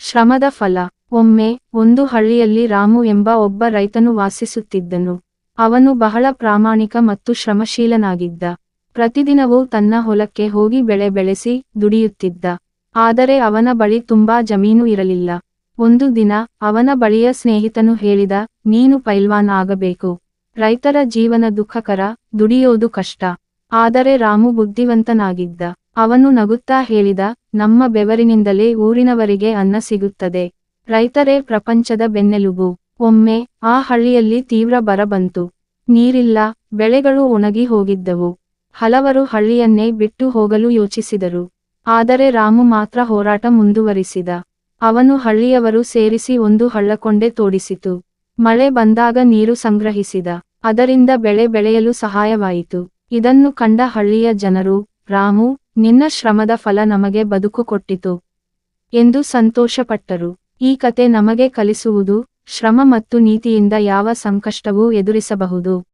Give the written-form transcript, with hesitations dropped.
ಶ್ರಮದ ಫಲ. ಒಮ್ಮೆ ಒಂದು ಹಳ್ಳಿಯಲ್ಲಿ ರಾಮು ಎಂಬ ಒಬ್ಬ ರೈತನು ವಾಸಿಸುತ್ತಿದ್ದನು. ಅವನು ಬಹಳ ಪ್ರಾಮಾಣಿಕ ಮತ್ತು ಶ್ರಮಶೀಲನಾಗಿದ್ದ. ಪ್ರತಿದಿನವೂ ತನ್ನ ಹೊಲಕ್ಕೆ ಹೋಗಿ ಬೆಳೆ ಬೆಳೆಸಿ ದುಡಿಯುತ್ತಿದ್ದ. ಆದರೆ ಅವನ ಬಳಿ ತುಂಬಾ ಜಮೀನು ಇರಲಿಲ್ಲ. ಒಂದು ದಿನ ಅವನ ಬಳಿಯ ಸ್ನೇಹಿತನು ಹೇಳಿದ, ನೀನು ಪೈಲ್ವಾನ್ ಆಗಬೇಕು. ರೈತರ ಜೀವನ ದುಃಖಕರ, ದುಡಿಯೋದು ಕಷ್ಟ. ಆದರೆ ರಾಮು ಬುದ್ಧಿವಂತನಾಗಿದ್ದ. ಅವನು ನಗುತ್ತಾ ಹೇಳಿದ, ನಮ್ಮ ಬೆವರಿನಿಂದಲೇ ಊರಿನವರಿಗೆ ಅನ್ನ ಸಿಗುತ್ತದೆ. ರೈತರೇ ಪ್ರಪಂಚದ ಬೆನ್ನೆಲುಬು. ಒಮ್ಮೆ ಆ ಹಳ್ಳಿಯಲ್ಲಿ ತೀವ್ರ ಬರ ಬಂತು. ನೀರಿಲ್ಲ, ಬೆಳೆಗಳು ಒಣಗಿ ಹೋಗಿದ್ದವು. ಹಲವರು ಹಳ್ಳಿಯನ್ನೇ ಬಿಟ್ಟು ಹೋಗಲು ಯೋಚಿಸಿದರು. ಆದರೆ ರಾಮು ಮಾತ್ರ ಹೋರಾಟ ಮುಂದುವರಿಸಿದ. ಅವನು ಹಳ್ಳಿಯವರು ಸೇರಿಸಿ ಒಂದು ಹಳ್ಳಕೊಂಡೆ ತೋಡಿಸಿತು. ಮಳೆ ಬಂದಾಗ ನೀರು ಸಂಗ್ರಹಿಸಿದ. ಅದರಿಂದ ಬೆಳೆ ಬೆಳೆಯಲು ಸಹಾಯವಾಯಿತು. ಇದನ್ನು ಕಂಡ ಹಳ್ಳಿಯ ಜನರು, ರಾಮು, ನಿನ್ನ ಶ್ರಮದ ಫಲ ನಮಗೆ ಬದುಕು ಕೊಟ್ಟಿತು ಎಂದು ಸಂತೋಷಪಟ್ಟರು. ಈ ಕತೆ ನಮಗೆ ಕಲಿಸುವುದು, ಶ್ರಮ ಮತ್ತು ನೀತಿಯಿಂದ ಯಾವ ಸಂಕಷ್ಟವೂ ಎದುರಿಸಬಹುದು.